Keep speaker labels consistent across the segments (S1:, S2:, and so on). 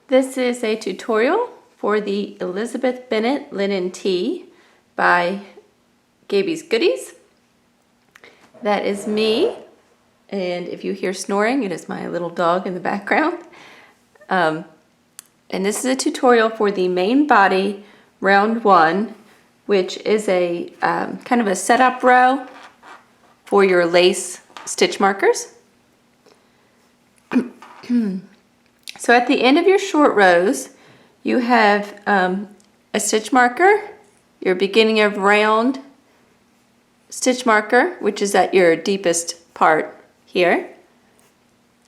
S1: This is a tutorial for the Elizabeth Bennet Linen Tee by GabiesGoodies. That is me, and if you hear snoring, it is my little dog in the background. And this is a tutorial for the main body round 1, which is a kind of a setup row for your lace stitch markers. So at the end of your short rows, you have a stitch marker, your beginning of round stitch marker, which is at your deepest part here,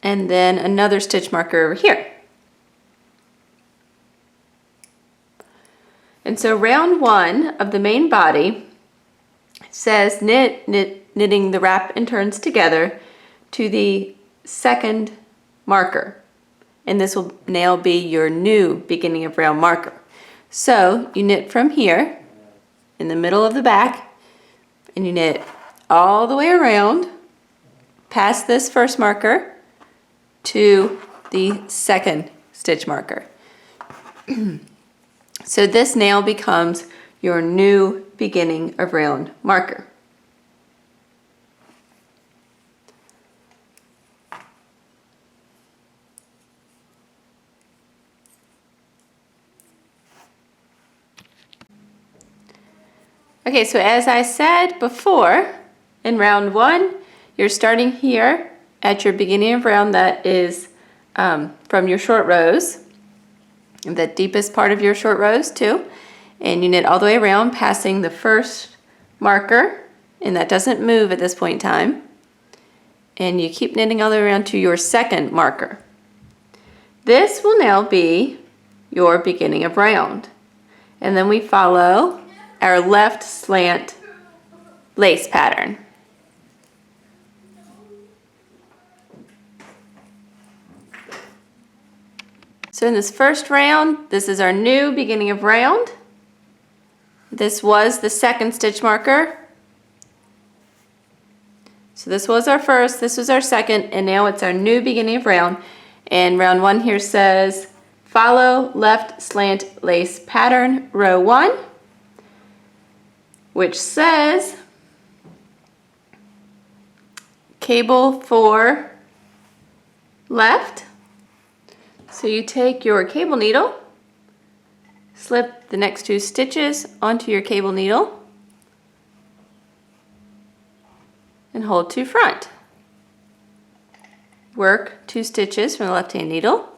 S1: and then another stitch marker over here. And so round 1 of the main body says knitting the wrap and turns together to the second marker. And this will now be your new beginning of round marker. So you knit from here in the middle of the back, and you knit all the way around past this first marker to the second stitch marker. So this now becomes your new beginning of round marker. Okay, so as I said before, in round 1, you're starting here at your beginning of round that is from your short rows, the deepest part of your short rows too, and you knit all the way around passing the first marker, and that doesn't move at this point in time, and you keep knitting all the way around to your second marker. This will now be your beginning of round, and then we follow our left slant lace pattern. So in this first round, this is our new beginning of round. This was the second stitch marker. So this was our first, this was our second, and now it's our new beginning of round. And round 1 here says, follow left slant lace pattern, row 1. Which says cable for left. So you take your cable needle, slip the next 2 stitches onto your cable needle, and hold to front. Work 2 stitches from the left hand needle.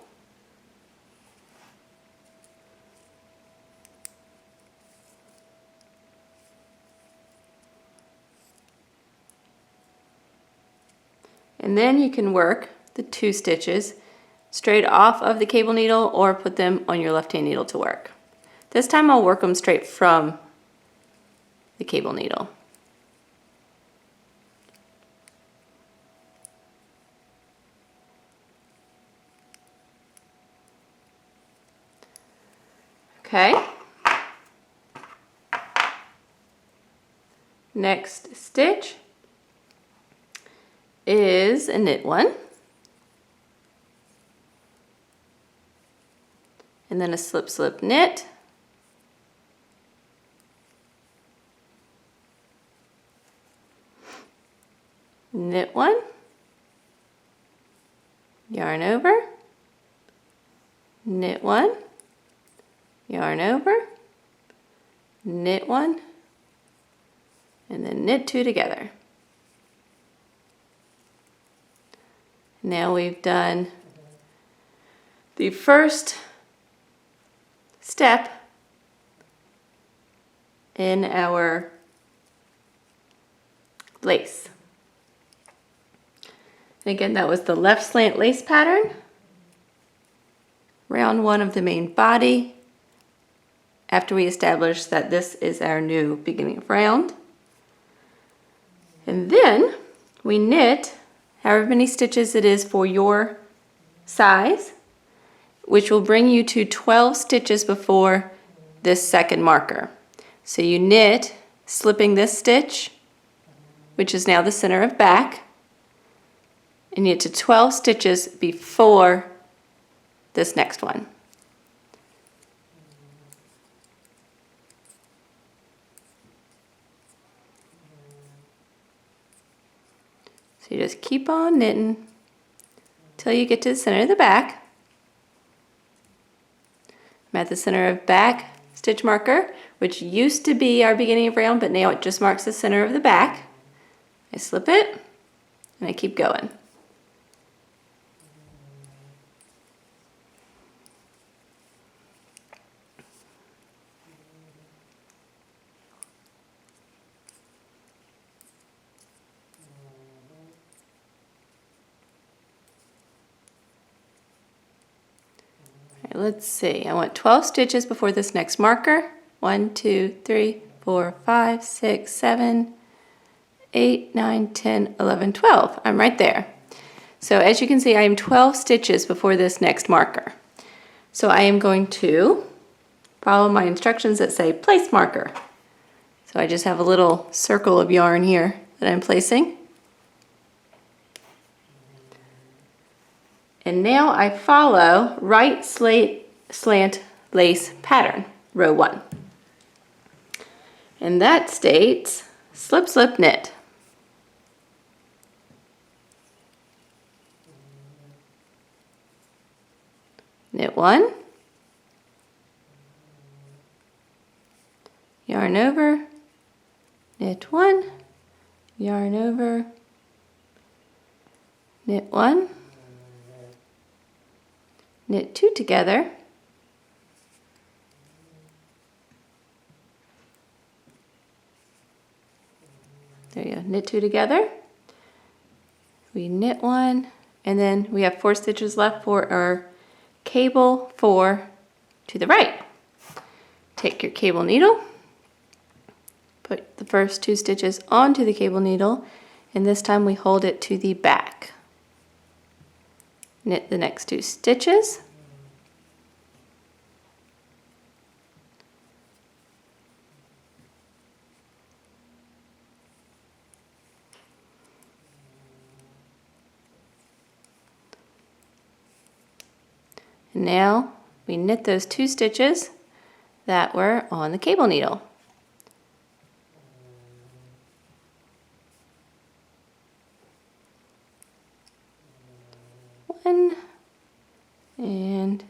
S1: And then you can work the 2 stitches straight off of the cable needle or put them on your left hand needle to work. This time I'll work them straight from the cable needle. Okay. Next stitch is a knit 1, and then a slip slip knit, knit 1, yarn over, knit 1, yarn over, knit 1, and then knit 2 together. Now we've done the first step in our lace. And again, that was the left slant lace pattern, round 1 of the main body, after we established that this is our new beginning of round. And then we knit however many stitches it is for your size, which will bring you to 12 stitches before this second marker. So you knit, slipping this stitch, which is now the center of back, and knit to 12 stitches before this next one. So you just keep on knitting till you get to the center of the back. I'm at the center of back stitch marker, which used to be our beginning of round, but now it just marks the center of the back. I slip it and I keep going. Let's see, I want 12 stitches before this next marker. 1, 2, 3, 4, 5, 6, 7, 8, 9, 10, 11, 12. I'm right there. So as you can see, I am 12 stitches before this next marker. So I am going to follow my instructions that say place marker. So I just have a little circle of yarn here that I'm placing. And now I follow right slant lace pattern, row 1. And that states slip, slip, knit. Knit 1, yarn over, knit 1, yarn over, knit 1, knit 2 together, there you go, knit 2 together, we knit 1, and then we have 4 stitches left for our cable 4 to the right. Take your cable needle, put the first 2 stitches onto the cable needle, and this time we hold it to the back. Knit the next 2 stitches. And now we knit those 2 stitches that were on the cable needle. One and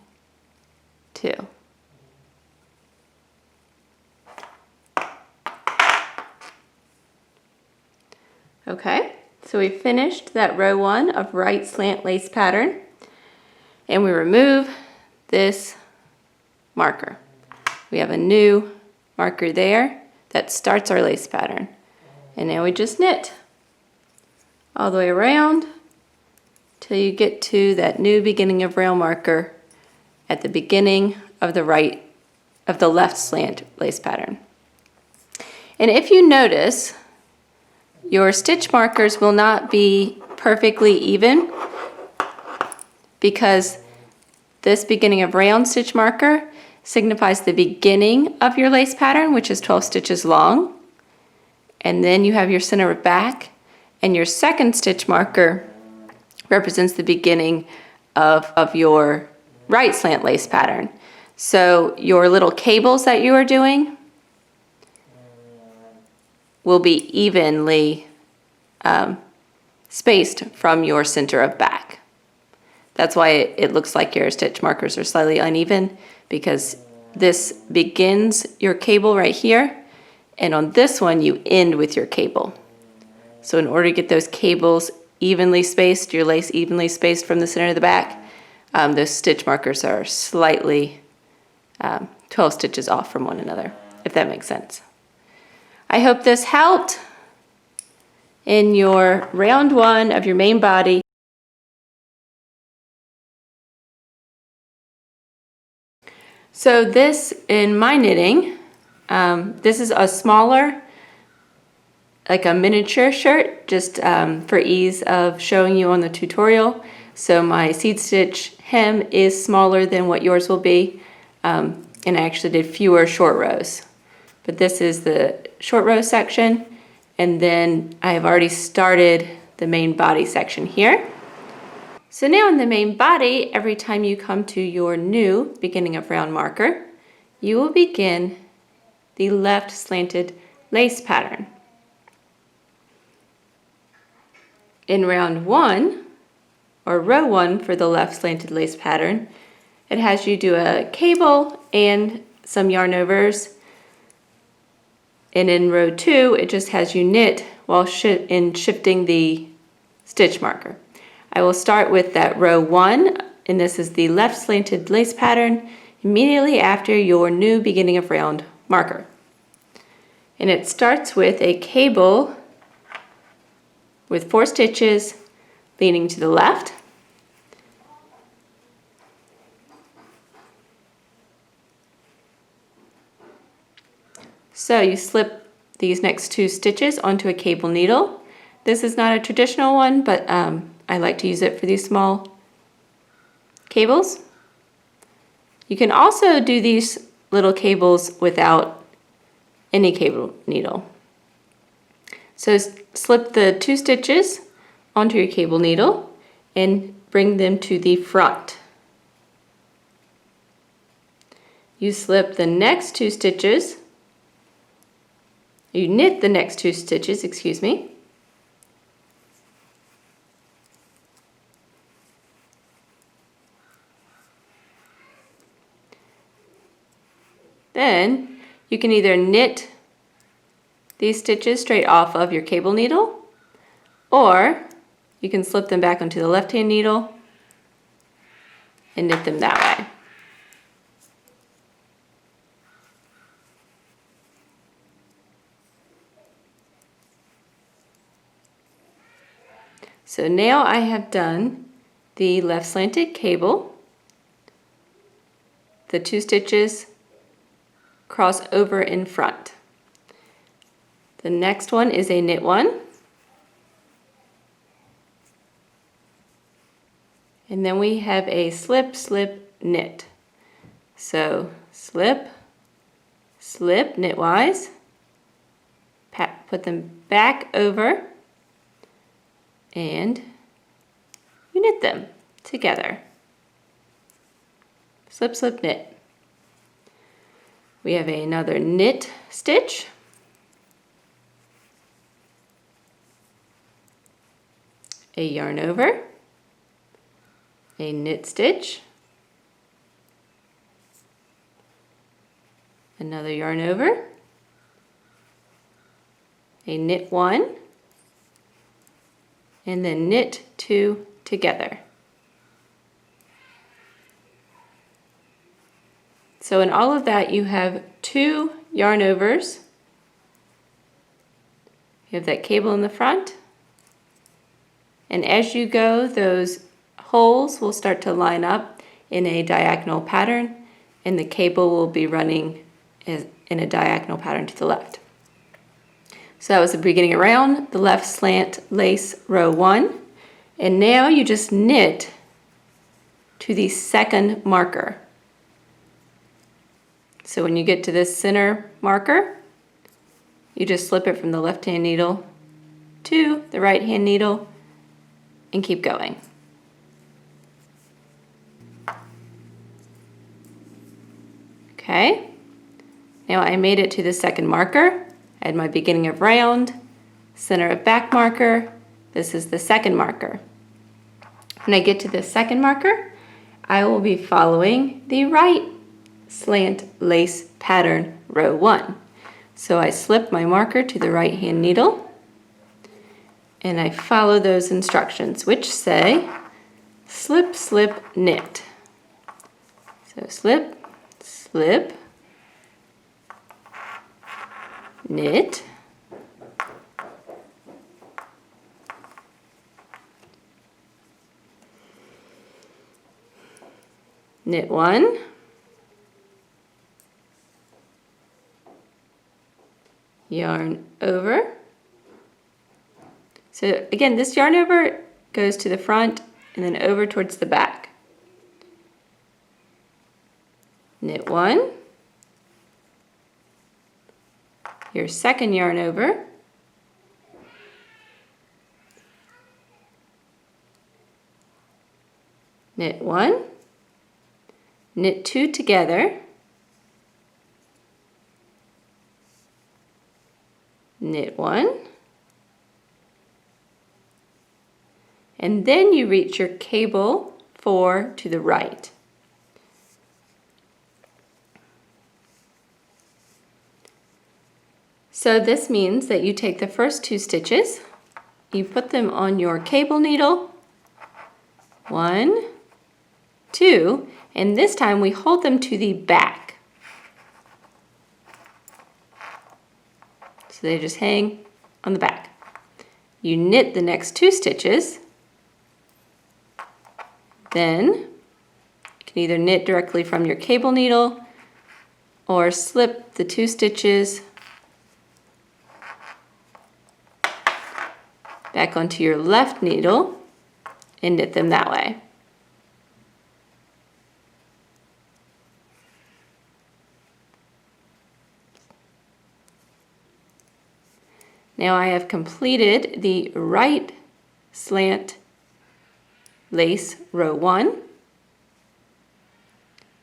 S1: 2. Okay, so we finished that row 1 of right slant lace pattern, and we remove this marker. We have a new marker there that starts our lace pattern. And now we just knit all the way around till you get to that new beginning of round marker at the beginning of the left slant lace pattern. And if you notice, your stitch markers will not be perfectly even because this beginning of round stitch marker signifies the beginning of your lace pattern, which is 12 stitches long. And then you have your center of back, and your second stitch marker represents the beginning of your right slant lace pattern. So your little cables that you are doing will be evenly spaced from your center of back. That's why it looks like your stitch markers are slightly uneven, because this begins your cable right here, and on this one you end with your cable. So in order to get those cables evenly spaced, your lace evenly spaced from the center of the back, those stitch markers are slightly 12 stitches off from one another, if that makes sense. I hope this helped in your round 1 of your main body. So this, in my knitting, this is a smaller, like a miniature shirt, just for ease of showing you on the tutorial. So my seed stitch hem is smaller than what yours will be, and I actually did fewer short rows. But this is the short row section, and then I have already started the main body section here. So now in the main body, every time you come to your new beginning of round marker, you will begin the left slanted lace pattern. in round 1, or row 1 for the left slanted lace pattern, it has you do a cable and some yarn overs. And in row 2, it just has you knit while shifting the stitch marker. I will start with that row 1, and this is the left slanted lace pattern, immediately after your new beginning of round marker. And it starts with a cable with 4 stitches leaning to the left. So you slip these next 2 stitches onto a cable needle. This is not a traditional one, but I like to use it for these small cables. You can also do these little cables without any cable needle. So slip the 2 stitches onto your cable needle and bring them to the front. You slip the next 2 stitches, you knit the next 2 stitches, excuse me. Then you can either knit these stitches straight off of your cable needle, or you can slip them back onto the left-hand needle and knit them that way. So now I have done the left slanted cable, the 2 stitches cross over in front. The next one is a knit one. And then we have a slip, slip, knit. So slip, slip, knitwise, put them back over, and you knit them together. Slip, slip, knit. We have another knit stitch. A yarn over, a knit stitch, another yarn over, a knit one, and then knit 2 together. So in all of that, you have 2 yarn overs. You have that cable in the front. And as you go, those holes will start to line up in a diagonal pattern, and the cable will be running in a diagonal pattern to the left. So that was the beginning around, the left slant lace row 1. And now you just knit to the second marker. So when you get to this center marker, you just slip it from the left-hand needle to the right-hand needle and keep going. Okay, now I made it to the second marker. I had my beginning of round, center of back marker. This is the second marker. When I get to the second marker, I will be following the right slant lace pattern row 1. So I slip my marker to the right hand needle and I follow those instructions, which say slip, slip, knit. So slip, slip, knit, knit 1, yarn over. So again, this yarn over goes to the front and then over towards the back. Knit 1, your second yarn over, knit 1, knit 2 together, knit 1, and then you reach your cable 4 to the right. So this means that you take the first 2 stitches, you put them on your cable needle, 1, 2, and this time we hold them to the back. So they just hang on the back. You knit the next 2 stitches, then you can either knit directly from your cable needle or slip the 2 stitches back onto your left needle and knit them that way. Now I have completed the right slant lace row 1.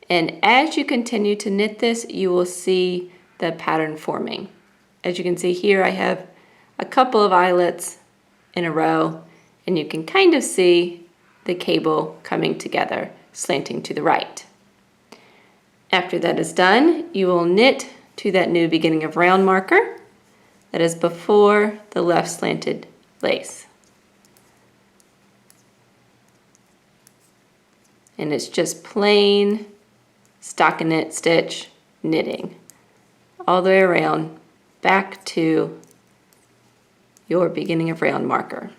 S1: And as you continue to knit this, you will see the pattern forming. As you can see here, I have a couple of eyelets in a row, and you can kind of see the cable coming together, slanting to the right. After that is done, you will knit to that new beginning of round marker that is before the left slanted lace. And it's just plain stockinette stitch knitting all the way around back to your beginning of round marker.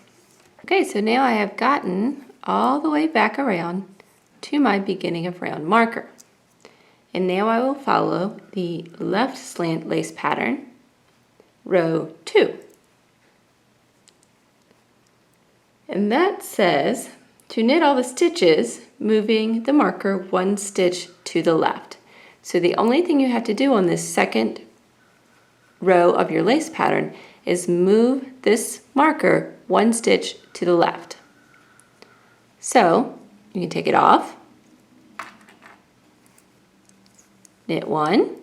S1: Okay, so now I have gotten all the way back around to my beginning of round marker. And now I will follow the left slant lace pattern, row 2. And that says to knit all the stitches, moving the marker 1 stitch to the left. So the only thing you have to do on this second row of your lace pattern is move this marker 1 stitch to the left. So you can take it off, knit 1,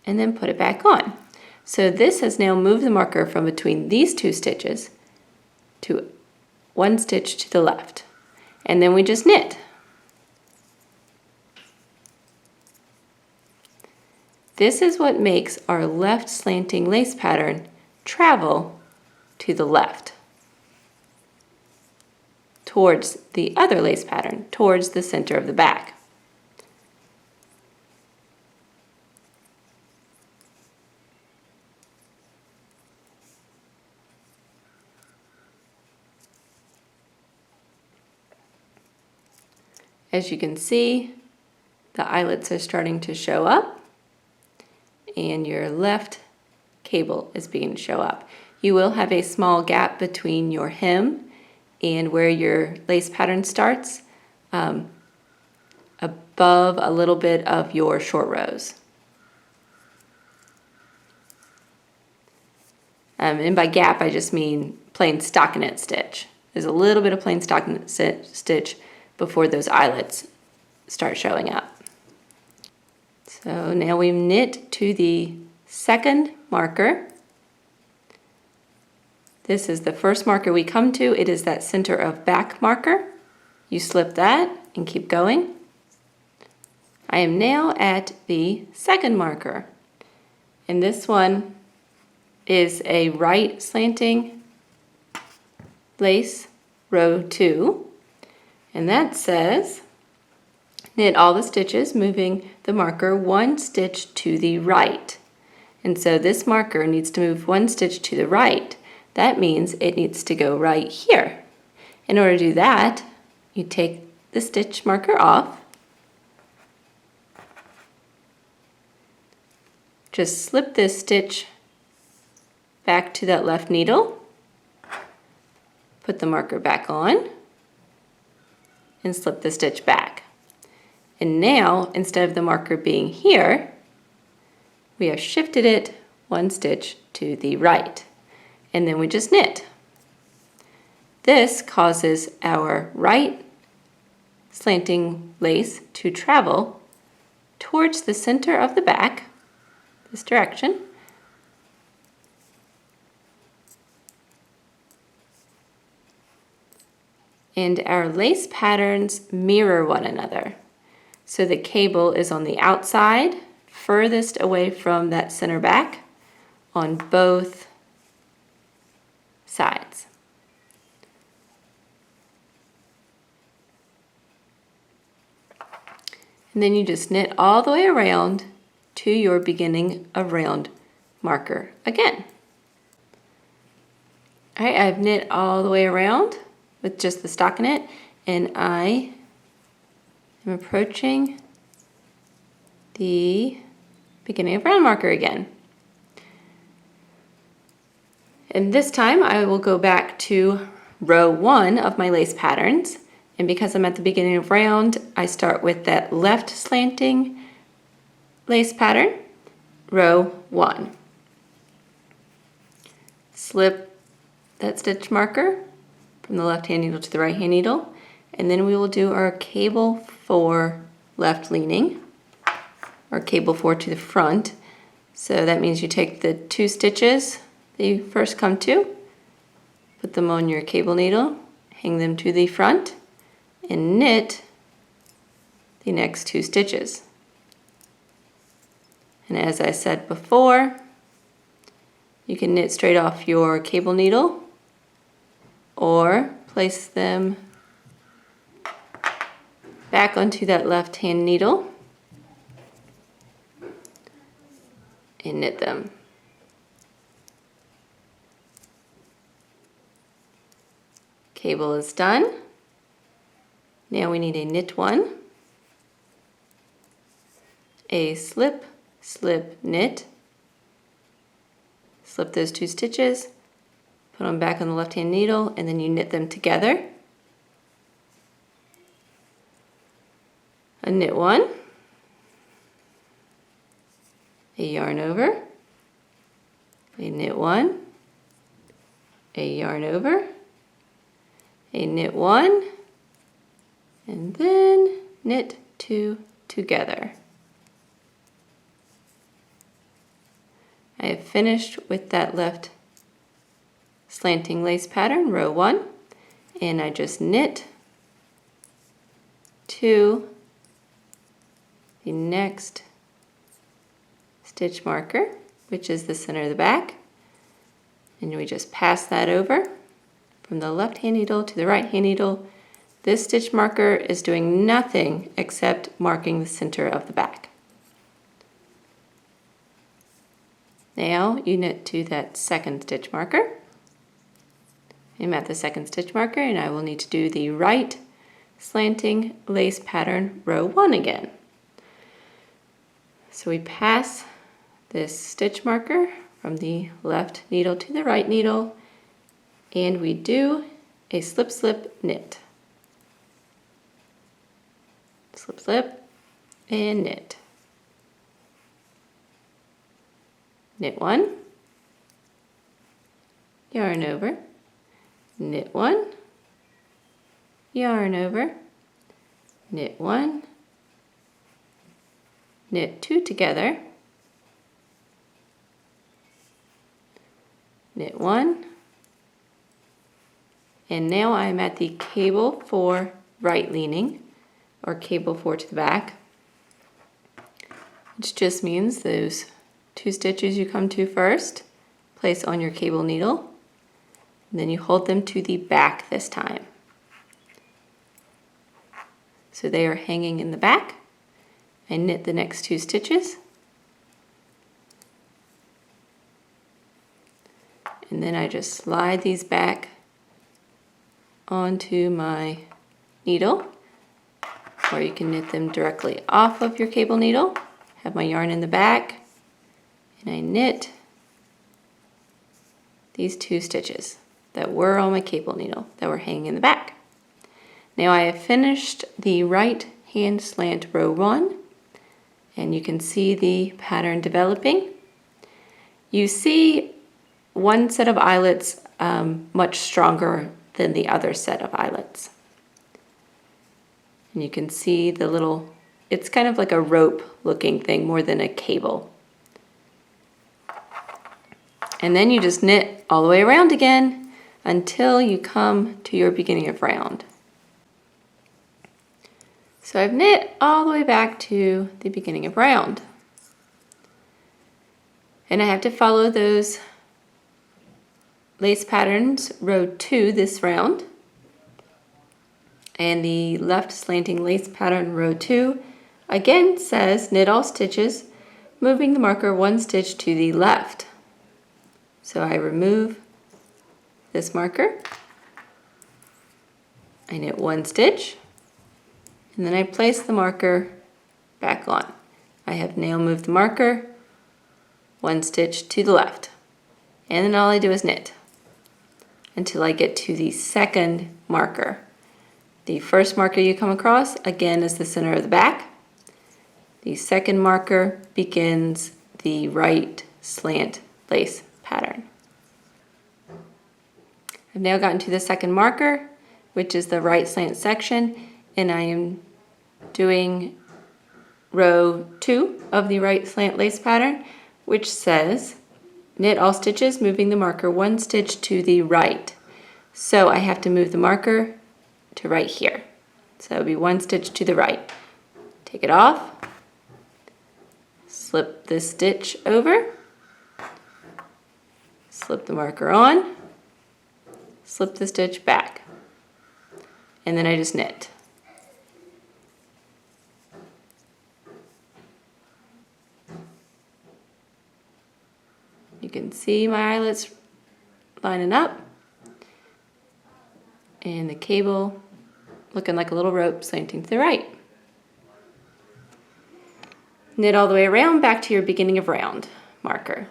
S1: and then put it back on. So this has now moved the marker from between these 2 stitches to 1 stitch to the left. And then we just knit. This is what makes our left slanting lace pattern travel to the left, towards the other lace pattern, towards the center of the back. As you can see, the eyelets are starting to show up and your left cable is beginning to show up. You will have a small gap between your hem and where your lace pattern starts, above a little bit of your short rows. And by gap, I just mean plain stockinette stitch. There's a little bit of plain stockinette stitch before those eyelets start showing up. So now we knit to the second marker. This is the first marker we come to. It is that center of back marker. You slip that and keep going. I am now at the second marker, and this one is a right slanting lace row 2. And that says, knit all the stitches, moving the marker 1 stitch to the right. And so this marker needs to move 1 stitch to the right. That means it needs to go right here. In order to do that, you take the stitch marker off, just slip this stitch back to that left needle, put the marker back on, and slip the stitch back. And now, instead of the marker being here, we have shifted it 1 stitch to the right. And then we just knit. This causes our right slanting lace to travel towards the center of the back, this direction, and our lace patterns mirror one another. So the cable is on the outside, furthest away from that center back on both sides. And then you just knit all the way around to your beginning of round marker again. All right, I've knit all the way around with just the stockinette, and I am approaching the beginning of round marker again. And this time I will go back to row 1 of my lace patterns, and because I'm at the beginning of round, I start with that left slanting lace pattern, row 1. Slip that stitch marker from the left hand needle to the right hand needle, and then we will do our cable 4 left leaning, or cable 4 to the front. So that means you take the 2 stitches that you first come to, put them on your cable needle, hang them to the front, and knit the next 2 stitches. And as I said before, you can knit straight off your cable needle or place them back onto that left hand needle and knit them. Cable is done. Now we need a knit 1, a slip, slip, knit, slip those 2 stitches, put them back on the left hand needle, and then you knit them together. A knit 1, a yarn over, a knit 1, a yarn over, a knit 1, and then knit 2 together. I have finished with that left slanting lace pattern, row 1, and I just knit to the next stitch marker, which is the center of the back, and we just pass that over from the left hand needle to the right hand needle. This stitch marker is doing nothing except marking the center of the back. Now you knit to that second stitch marker. I'm at the second stitch marker, and I will need to do the right slanting lace pattern, row 1 again. So we pass this stitch marker from the left needle to the right needle, and we do a slip, slip, knit. Slip, slip, and knit. Knit 1, yarn over, knit 1, yarn over, knit 1, knit 2 together, knit 1, and now I'm at the cable 4 right leaning, or cable 4 to the back, which just means those 2 stitches you come to first, place on your cable needle, and then you hold them to the back this time. So they are hanging in the back. I knit the next 2 stitches, and then I just slide these back onto my needle, or you can knit them directly off of your cable needle. Have my yarn in the back, and I knit these 2 stitches that were on my cable needle that were hanging in the back. Now I have finished the right hand slant row 1, and you can see the pattern developing. You see one set of eyelets much stronger than the other set of eyelets. And you can see the little, it's kind of like a rope looking thing more than a cable. And then you just knit all the way around again until you come to your beginning of round. So I've knit all the way back to the beginning of round. And I have to follow those lace patterns row 2 this round. And the left slanting lace pattern row 2 again says knit all stitches, moving the marker 1 stitch to the left. So I remove this marker, I knit 1 stitch, and then I place the marker back on. I have now moved the marker 1 stitch to the left, and then all I do is knit until I get to the second marker. The first marker you come across again is the center of the back. The second marker begins the right slant lace pattern. I've now gotten to the second marker, which is the right slant section, and I am doing row 2 of the right slant lace pattern, which says knit all stitches, moving the marker 1 stitch to the right. So I have to move the marker to right here. So it would be 1 stitch to the right. Take it off, slip this stitch over, slip the marker on, slip the stitch back, and then I just knit. You can see my eyelets lining up and the cable looking like a little rope slanting to the right. Knit all the way around back to your beginning of round marker.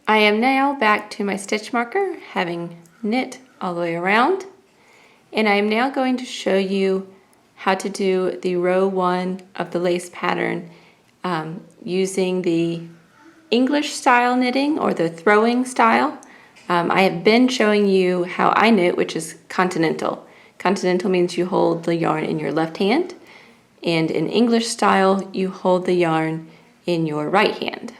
S1: I am now back to my stitch marker, having knit all the way around, and I am now going to show you how to do the row 1 of the lace pattern using the English style knitting or the throwing style. I have been showing you how I knit, which is continental. Continental means you hold the yarn in your left hand, and in English style you hold the yarn in your right hand.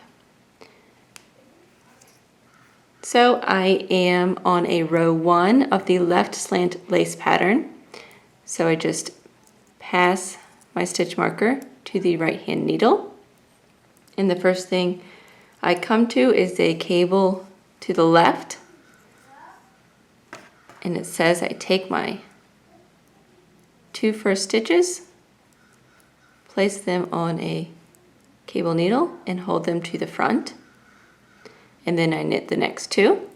S1: So I am on a row 1 of the left slant lace pattern. So I just pass my stitch marker to the right hand needle. And the first thing I come to is a cable to the left. And it says I take my 2 first stitches, place them on a cable needle and hold them to the front. And then I knit the next 2.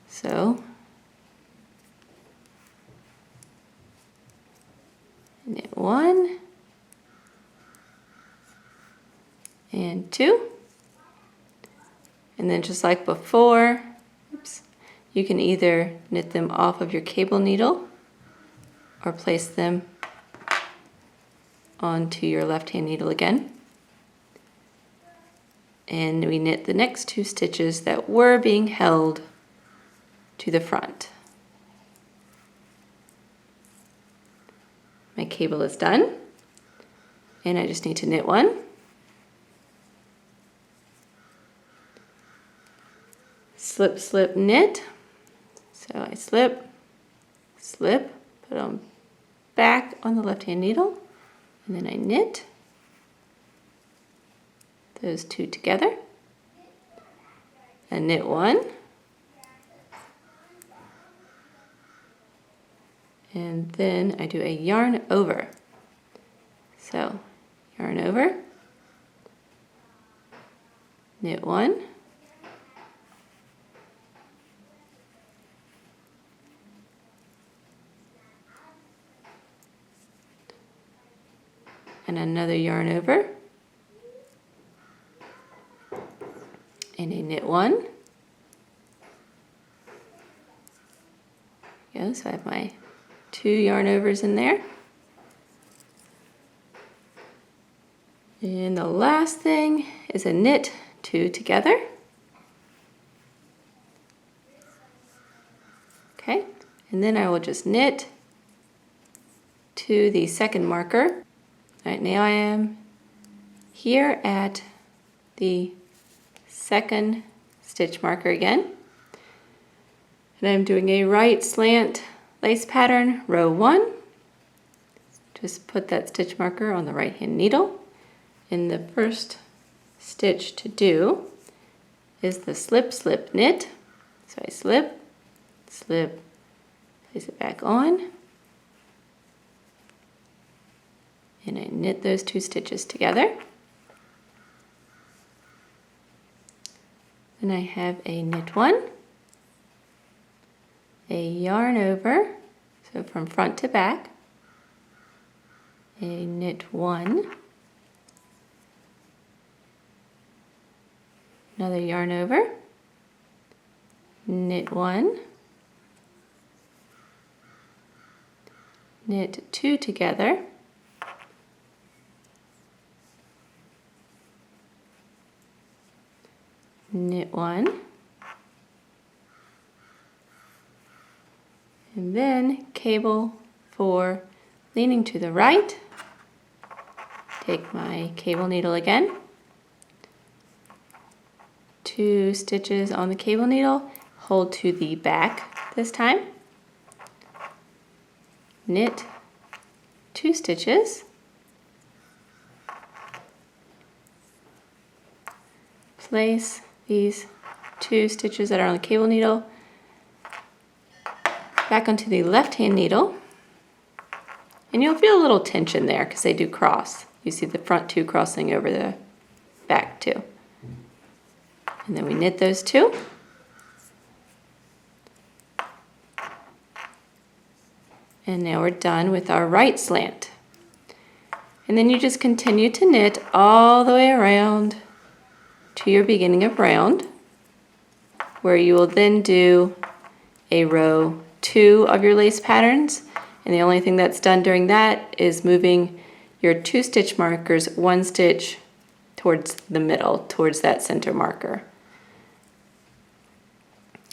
S1: So knit 1 and 2, and then just like before, you can either knit them off of your cable needle or place them onto your left hand needle again. And we knit the next 2 stitches that were being held to the front. My cable is done, and I just need to knit 1, slip, slip, knit. So I slip, slip, put on back on the left hand needle, and then I knit those 2 together, and knit 1, and then I do a yarn over. So yarn over, knit 1, and another yarn over, and a knit 1. There we go, so I have my 2 yarn overs in there. And the last thing is a knit 2 together. Okay, and then I will just knit to the second marker. All right, now I am here at the second stitch marker again. And I'm doing a right slant lace pattern, row 1. Just put that stitch marker on the right hand needle. And the first stitch to do is the slip, slip, knit. So I slip, slip, place it back on, and I knit those 2 stitches together. Then I have a knit 1, a yarn over, so from front to back, a knit 1, another yarn over, knit 1, knit 2 together, knit 1, and then cable for leaning to the right. Take my cable needle again, 2 stitches on the cable needle, hold to the back this time, knit 2 stitches, place these 2 stitches that are on the cable needle back onto the left hand needle, and you'll feel a little tension there because they do cross. You see the front 2 crossing over the back 2. And then we knit those 2. And now we're done with our right slant. And then you just continue to knit all the way around to your beginning of round, where you will then do a row 2 of your lace patterns. And the only thing that's done during that is moving your 2 stitch markers 1 stitch towards the middle, towards that center marker.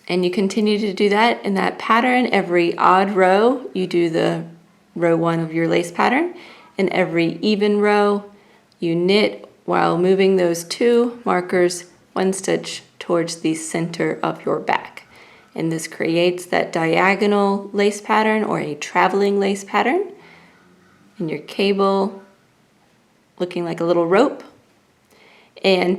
S1: And you continue to do that in that pattern. Every odd row, you do the row 1 of your lace pattern. And every even row, you knit while moving those 2 markers 1 stitch towards the center of your back. And this creates that diagonal lace pattern or a traveling lace pattern. And your cable looking like a little rope. And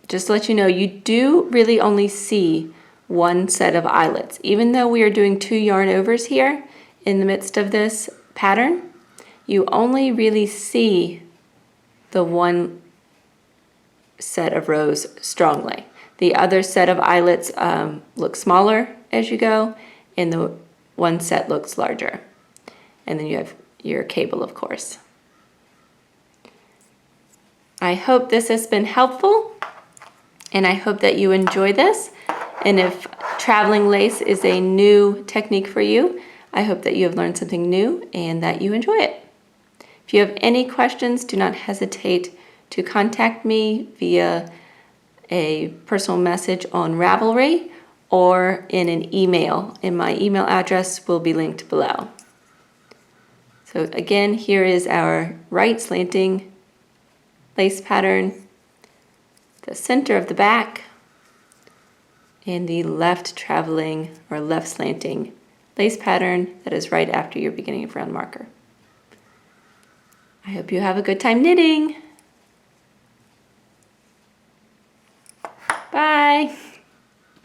S1: just to let you know, you do really only see 1 set of eyelets. Even though we are doing 2 yarn overs here in the midst of this pattern, you only really see the 1 set of rows strongly. The other set of eyelets look smaller as you go, and the 1 set looks larger. And then you have your cable, of course. I hope this has been helpful, and I hope that you enjoy this. And if traveling lace is a new technique for you, I hope that you have learned something new and that you enjoy it. If you have any questions, do not hesitate to contact me via a personal message on Ravelry or in an email, and my email address will be linked below. So again, here is our right slanting lace pattern, the center of the back, and the left traveling or left slanting lace pattern that is right after your beginning of round marker. I hope you have a good time knitting. Bye.